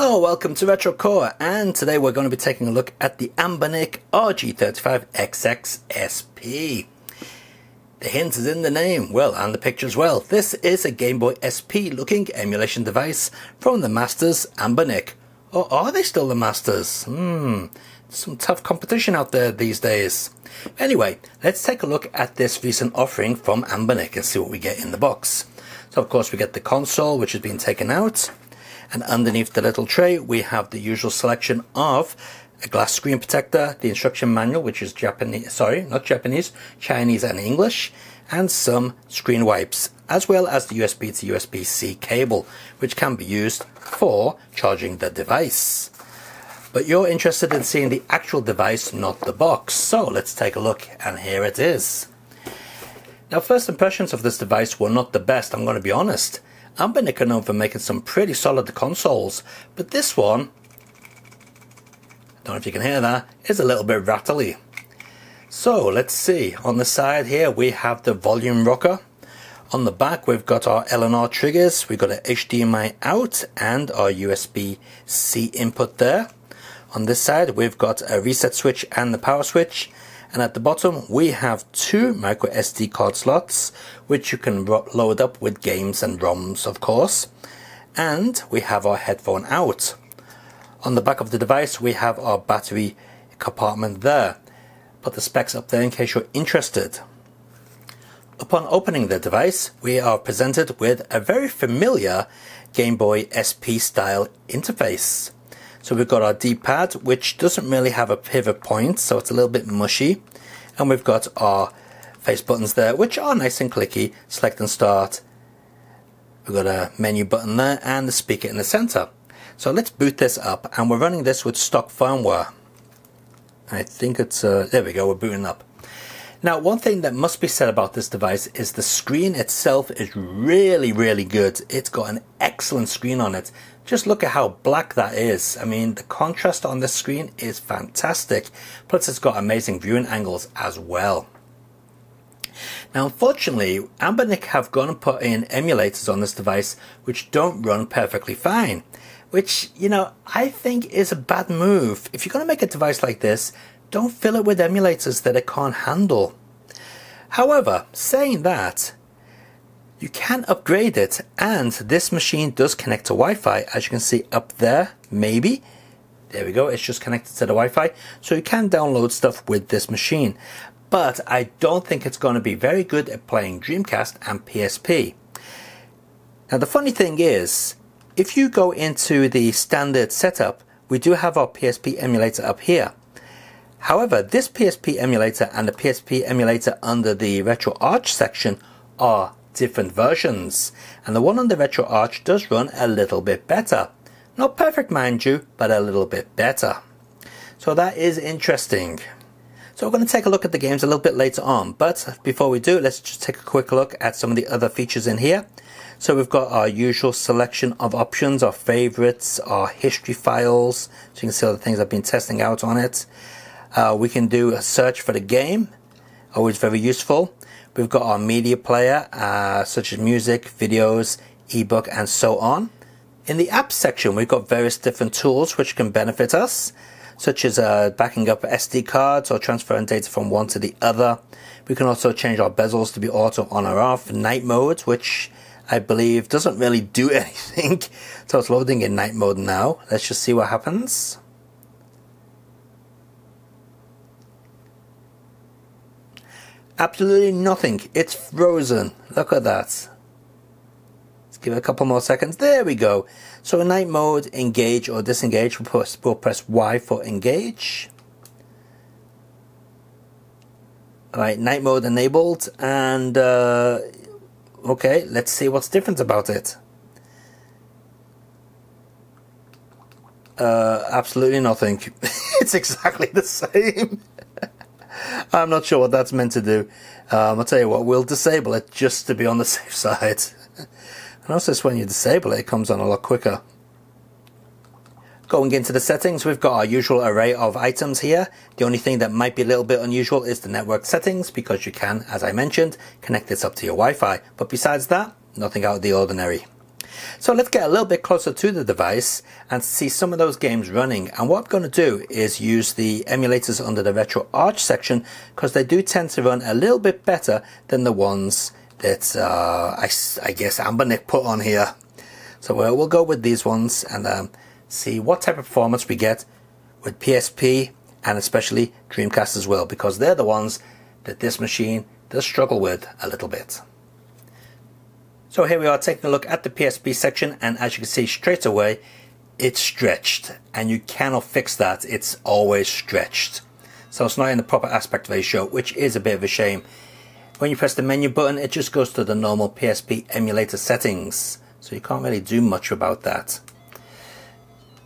Hello, welcome to Retro Core, and today we're going to be taking a look at the Anbernic RG35XXSP. The hint is in the name, well, and the picture as well. This is a Game Boy SP looking emulation device from the masters Anbernic. Or are they still the masters? Some tough competition out there these days. Anyway, let's take a look at this recent offering from Anbernic and see what we get in the box. So of course we get the console, which has been taken out. And underneath the little tray, we have the usual selection of a glass screen protector, the instruction manual, which is Chinese and English, and some screen wipes, as well as the USB to USB-C cable, which can be used for charging the device. But you're interested in seeing the actual device, not the box. So let's take a look, and here it is. Now, first impressions of this device were not the best, I'm going to be honest. Anbernic are known for making some pretty solid consoles, but this one, I don't know if you can hear that, is a little bit rattly. So let's see, on the side here we have the volume rocker. On the back we've got our L&R triggers, we've got an HDMI out and our USB-C input there. On this side we've got a reset switch and the power switch. And at the bottom we have two micro SD card slots, which you can load up with games and ROMs, of course. And we have our headphone out. On the back of the device we have our battery compartment there. Put the specs up there in case you're interested. Upon opening the device, we are presented with a very familiar Game Boy SP style interface. So we've got our D-pad, which doesn't really have a pivot point, so it's a little bit mushy. And we've got our face buttons there, which are nice and clicky. Select and start. We've got a menu button there and the speaker in the center. So let's boot this up, and we're running this with stock firmware. I think it's, there we go, we're booting up. Now, one thing that must be said about this device is the screen itself is really good. It's got an excellent screen on it. Just look at how black that is. I mean, the contrast on this screen is fantastic. Plus, it's got amazing viewing angles as well. Now, unfortunately, Anbernic have gone and put in emulators on this device which don't run perfectly fine. Which, you know, I think is a bad move. If you're going to make a device like this, don't fill it with emulators that it can't handle. However, saying that, you can upgrade it, and this machine does connect to Wi-Fi, as you can see up there, maybe. There we go, it's just connected to the Wi-Fi, so you can download stuff with this machine. But I don't think it's going to be very good at playing Dreamcast and PSP. Now the funny thing is, if you go into the standard setup, we do have our PSP emulator up here. However, this PSP emulator and the PSP emulator under the Retro Arch section are different versions, and the one on the Retro Arch does run a little bit better. Not perfect, mind you, but a little bit better. So that is interesting. So we're going to take a look at the games a little bit later on, but before we do, let's just take a quick look at some of the other features in here. So we've got our usual selection of options, our favorites, our history files, so you can see all the things I've been testing out on it. We can do a search for the game, always very useful. We've got our media player, such as music, videos, ebook, and so on. In the apps section, we've got various different tools which can benefit us, such as backing up SD cards or transferring data from one to the other. We can also change our bezels to be auto on or off, night mode, which I believe doesn't really do anything. So it's loading in night mode now. Let's just see what happens. Absolutely nothing. It's frozen. Look at that. Let's give it a couple more seconds. There we go. So in night mode, engage or disengage. We'll press Y for engage. Alright, night mode enabled. And okay, let's see what's different about it. Absolutely nothing. It's exactly the same. I'm not sure what that's meant to do. I'll tell you what, we'll disable it just to be on the safe side. And also when you disable it, it comes on a lot quicker. Going into the settings, we've got our usual array of items here. The only thing that might be a little bit unusual is the network settings, because you can, as I mentioned, connect this up to your Wi-Fi. But besides that, nothing out of the ordinary. So let's get a little bit closer to the device and see some of those games running. And what I'm going to do is use the emulators under the Retro Arch section, because they do tend to run a little bit better than the ones that I guess Anbernic put on here. So we'll go with these ones and see what type of performance we get with PSP and especially Dreamcast as well, because they're the ones that this machine does struggle with a little bit. So here we are taking a look at the PSP section, and as you can see straight away, it's stretched, and you cannot fix that. It's always stretched. So it's not in the proper aspect ratio, which is a bit of a shame. When you press the menu button, it just goes to the normal PSP emulator settings. So you can't really do much about that.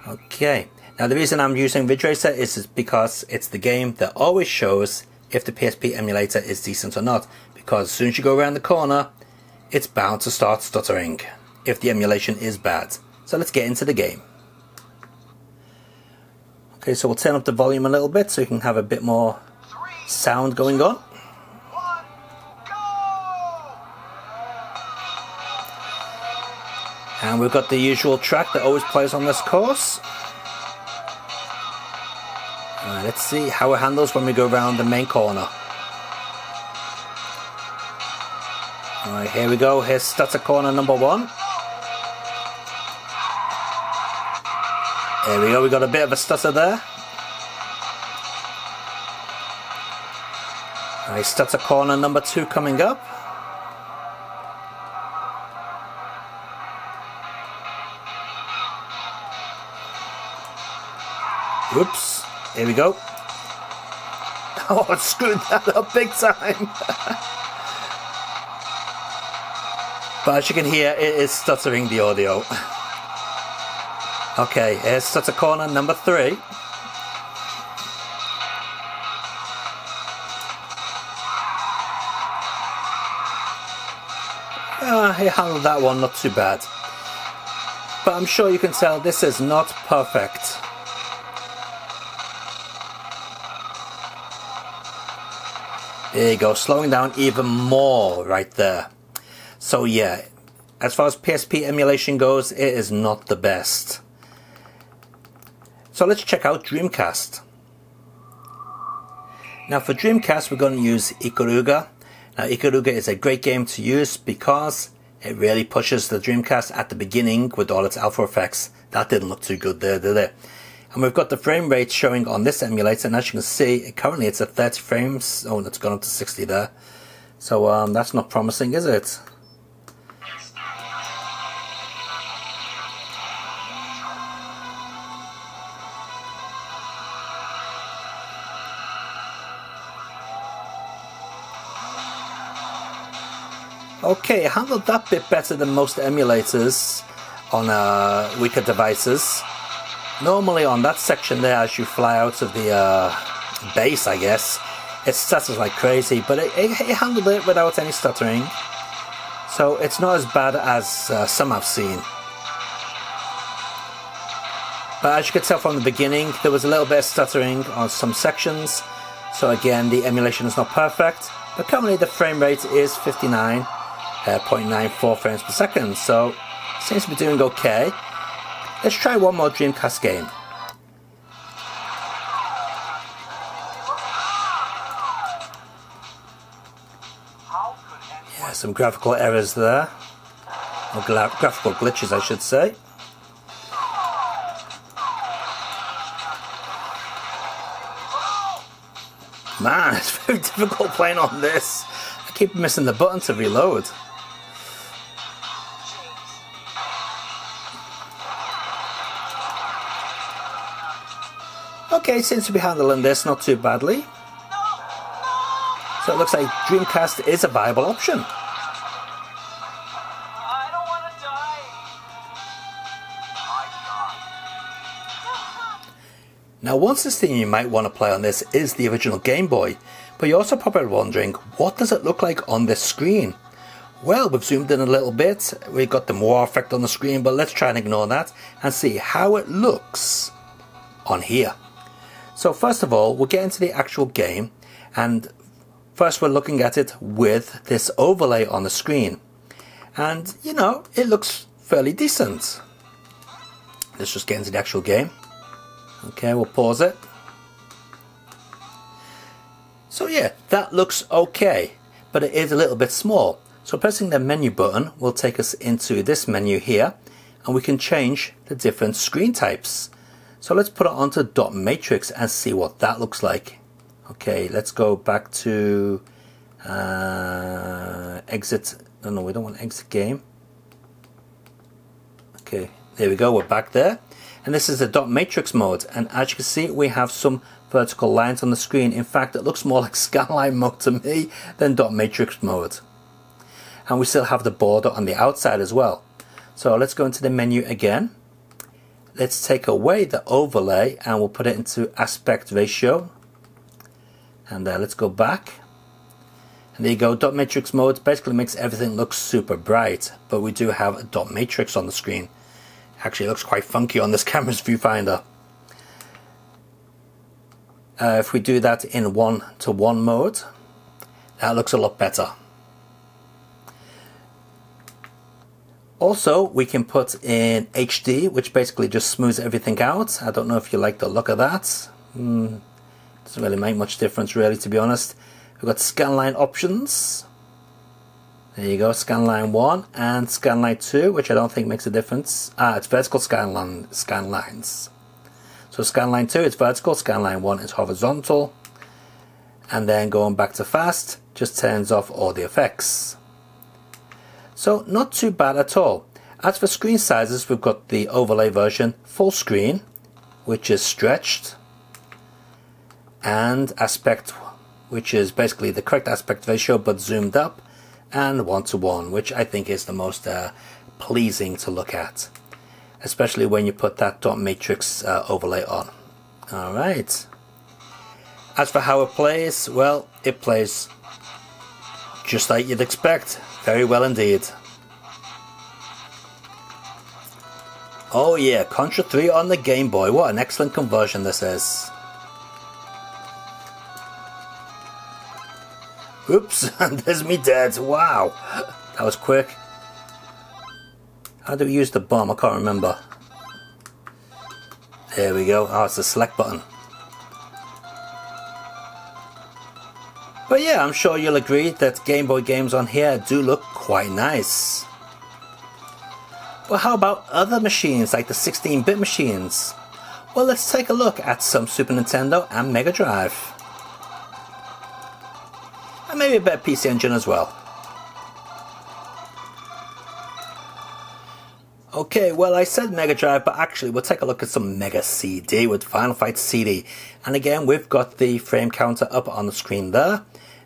Okay, now the reason I'm using Ridge Racer is because it's the game that always shows if the PSP emulator is decent or not. Because as soon as you go around the corner, it's bound to start stuttering if the emulation is bad. So let's get into the game. Okay, so we'll turn up the volume a little bit so you can have a bit more sound going on. And we've got the usual track that always plays on this course. Let's see how it handles when we go around the main corner. Alright, here we go. Here's stutter corner number 1. There we go, we got a bit of a stutter there. Alright, stutter corner number 2 coming up. Whoops, here we go. Oh, I screwed that up big time. But as you can hear, it is stuttering the audio. Okay, here's stutter corner number 3. He handled that one not too bad. But I'm sure you can tell this is not perfect. There you go, slowing down even more right there. So yeah, as far as PSP emulation goes, it is not the best. So let's check out Dreamcast. Now for Dreamcast, we're going to use Ikaruga. Now Ikaruga is a great game to use because it really pushes the Dreamcast at the beginning with all its alpha effects. That didn't look too good there, did it? And we've got the frame rate showing on this emulator, and as you can see, currently it's at 30 frames. Oh, and it's gone up to 60 there. So that's not promising, is it? Okay, it handled that bit better than most emulators on weaker devices. Normally on that section there, as you fly out of the base, I guess, it stutters like crazy, but it handled it without any stuttering. So it's not as bad as some I've seen. But as you could tell from the beginning, there was a little bit of stuttering on some sections. So again, the emulation is not perfect, but currently the frame rate is 59.94 frames per second, so seems to be doing okay. Let's try one more Dreamcast game. Yeah, some graphical errors there, or graphical glitches I should say. Man, it's very difficult playing on this. I keep missing the button to reload. Okay, seems to be handling this not too badly. So it looks like Dreamcast is a viable option. I don't want to die. Now one system you might want to play on this is the original Game Boy, but you're also probably wondering, what does it look like on this screen? Well, we've zoomed in a little bit, we've got the Moore effect on the screen, but let's try and ignore that and see how it looks on here. So first of all, we'll get into the actual game, and first we're looking at it with this overlay on the screen. And you know, it looks fairly decent. Let's just get into the actual game. Okay, we'll pause it. So yeah, that looks okay, but it is a little bit small. So pressing the menu button will take us into this menu here, and we can change the different screen types. So let's put it onto dot matrix and see what that looks like. Okay, let's go back to exit. No, we don't want exit game. Okay, there we go, we're back there. And this is the dot matrix mode, and as you can see, we have some vertical lines on the screen. In fact, it looks more like scanline mode to me than dot matrix mode. And we still have the border on the outside as well. So let's go into the menu again. Let's take away the overlay and we'll put it into aspect ratio. And let's go back. And there you go, dot matrix mode basically makes everything look super bright, but we do have a dot matrix on the screen. Actually, it looks quite funky on this camera's viewfinder. If we do that in 1:1 mode, that looks a lot better. Also, we can put in HD, which basically just smooths everything out. I don't know if you like the look of that. Doesn't really make much difference, really, to be honest. We've got scanline options. There you go, scanline 1 and scanline 2, which I don't think makes a difference. It's vertical scanlines. So scanline 2 is vertical, scanline 1 is horizontal. And then going back to fast, just turns off all the effects. So not too bad at all. As for screen sizes, we've got the overlay version full screen, which is stretched, and aspect, which is basically the correct aspect ratio but zoomed up, and 1:1, which I think is the most pleasing to look at, especially when you put that dot matrix overlay on. Alright. As for how it plays, well, it plays just like you'd expect. Very well indeed. Oh yeah, Contra 3 on the Game Boy. What an excellent conversion this is. Oops, and there's me dead. Wow, that was quick. How do we use the bomb? I can't remember. There we go. Oh, it's the select button. But yeah, I'm sure you'll agree that Game Boy games on here do look quite nice. But how about other machines like the 16-bit machines? Well, let's take a look at some Super Nintendo and Mega Drive. And maybe a bit of PC Engine as well. Okay, well, I said Mega Drive, but actually we'll take a look at some Mega CD with Final Fight CD. And again, we've got the frame counter up on the screen there.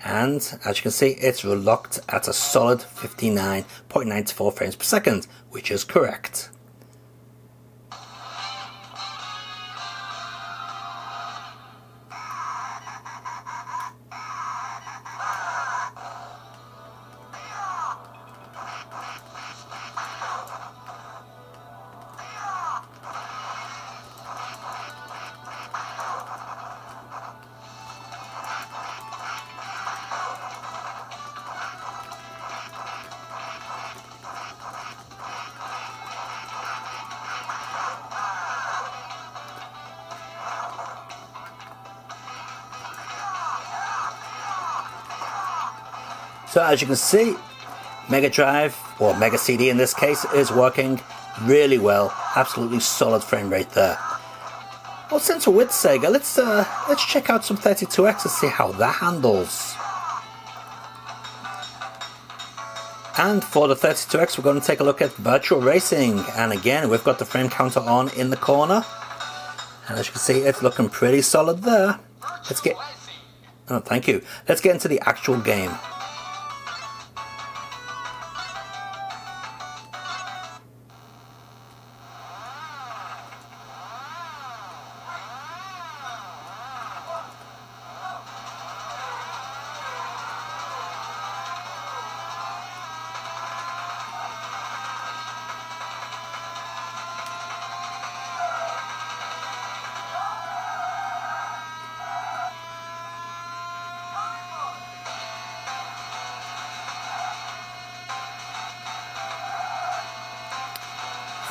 And as you can see, it's locked at a solid 59.94 frames per second, which is correct. So as you can see, Mega Drive, or Mega CD in this case, is working really well. Absolutely solid frame rate there. Well, since we're with Sega, let's check out some 32X to see how that handles. And for the 32X, we're going to take a look at Virtual Racing. And again, we've got the frame counter on in the corner. And as you can see, it's looking pretty solid there. Let's get... Oh, thank you. Let's get into the actual game.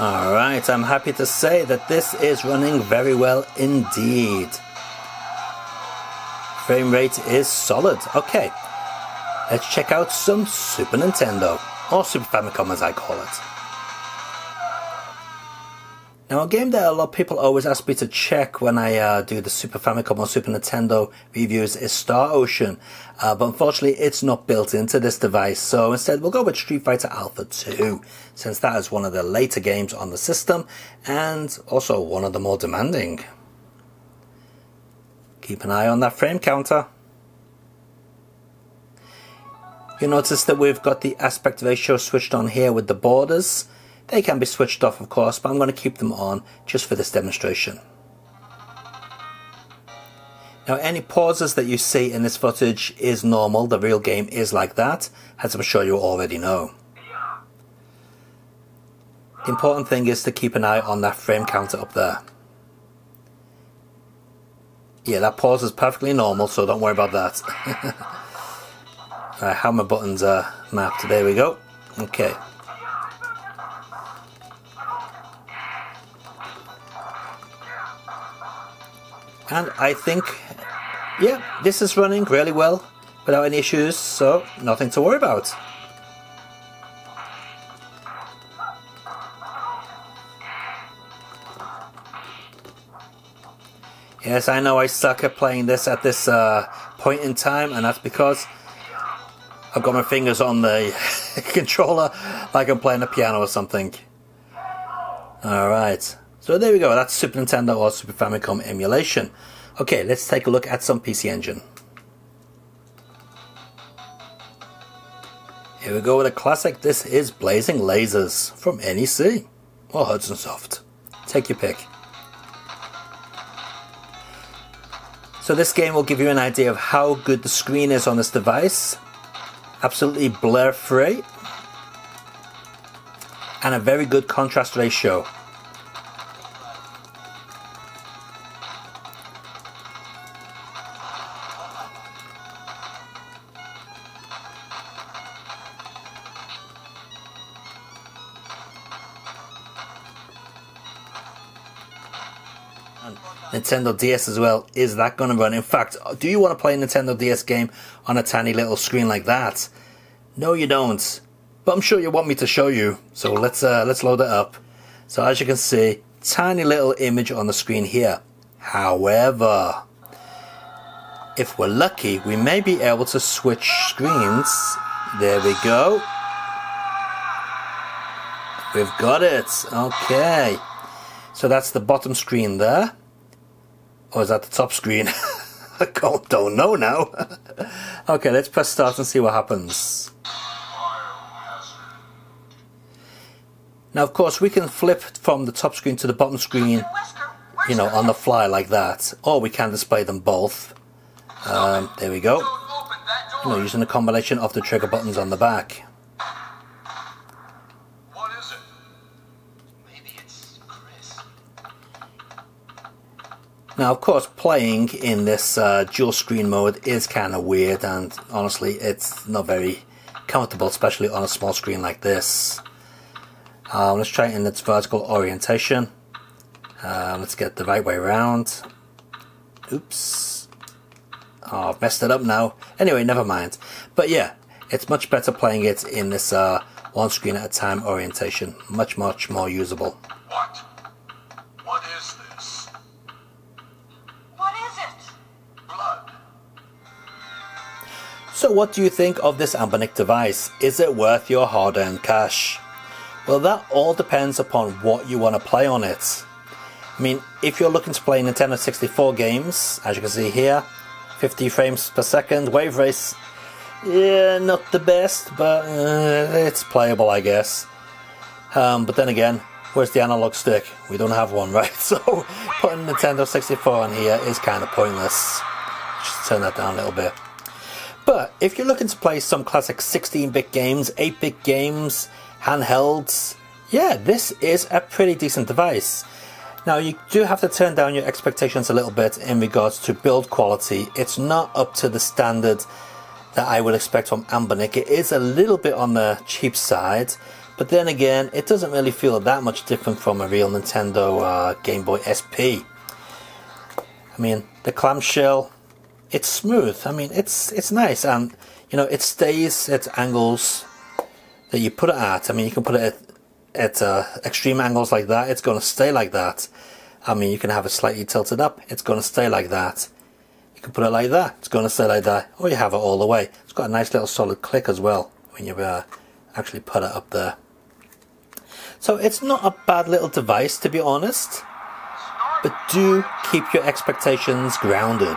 Alright, I'm happy to say that this is running very well indeed. Frame rate is solid. Okay, let's check out some Super Nintendo, or Super Famicom as I call it. Now, a game that a lot of people always ask me to check when I do the Super Famicom or Super Nintendo reviews is Star Ocean, but unfortunately it's not built into this device, so instead we'll go with Street Fighter Alpha 2, since that is one of the later games on the system, and also one of the more demanding. Keep an eye on that frame counter. You'll notice that we've got the aspect ratio switched on here with the borders. They can be switched off, of course, but I'm going to keep them on just for this demonstration. Now, any pauses that you see in this footage is normal. The real game is like that, as I'm sure you already know. The important thing is to keep an eye on that frame counter up there. Yeah, that pause is perfectly normal, so don't worry about that. Alright, how my buttons are mapped. There we go. Okay. And I think, yeah, this is running really well without any issues, so nothing to worry about. Yes, I know I suck at playing this at this point in time, and that's because I've got my fingers on the controller like I'm playing a piano or something. Alright. So there we go, that's Super Nintendo or Super Famicom emulation. Okay, let's take a look at some PC Engine. Here we go with a classic. This is Blazing Lasers from NEC or Hudson Soft. Take your pick. So this game will give you an idea of how good the screen is on this device. Absolutely blur free. And a very good contrast ratio. Nintendo DS as well, is that going to run? In fact, do you want to play a Nintendo DS game on a tiny little screen like that? No, you don't. But I'm sure you want me to show you, so let's load it up. So as you can see, tiny little image on the screen here. However, if we're lucky, we may be able to switch screens. There we go. We've got it. Okay. So that's the bottom screen there. Or is that the top screen? I don't know now. Okay, let's press start and see what happens. Now, of course, we can flip from the top screen to the bottom screen, you know, on the fly like that. Or we can display them both. There we go. You know, using a combination of the trigger buttons on the back. Now, of course, playing in this dual screen mode is kind of weird, and honestly, it's not very comfortable, especially on a small screen like this. Let's try it in its vertical orientation. Let's get the right way around. Oops. Oh, I've messed it up now. Anyway, never mind. But yeah, it's much better playing it in this one screen at a time orientation. Much more usable. What? What is this? What is it? Blood. So what do you think of this Anbernic device? Is it worth your hard-earned cash? Well, that all depends upon what you want to play on it. I mean, if you're looking to play Nintendo 64 games, as you can see here, 50 frames per second, wave race, yeah, not the best, but it's playable, I guess. But then again, where's the analog stick? We don't have one, right? So putting Nintendo 64 on here is kind of pointless. Just turn that down a little bit. But if you're looking to play some classic 16-bit games, 8-bit games, handhelds, yeah, this is a pretty decent device. Now, you do have to turn down your expectations a little bit in regards to build quality. It's not up to the standard that I would expect from Anbernic. It is a little bit on the cheap side, But then again, it doesn't really feel that much different from a real Nintendo Game Boy SP. I mean, the clamshell, it's smooth. I mean, it's nice, and you know, it stays at angles that you put it at. I mean, you can put it at extreme angles like that. It's going to stay like that. I mean, you can have it slightly tilted up. It's going to stay like that. You can put it like that. It's going to stay like that. Or you have it all the way. It's got a nice little solid click as well when you actually put it up there. So it's not a bad little device, to be honest. But do keep your expectations grounded.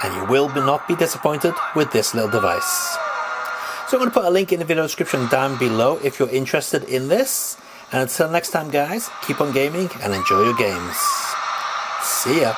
And you will not be disappointed with this little device. So I'm going to put a link in the video description down below if you're interested in this. And until next time, guys, keep on gaming and enjoy your games. See ya.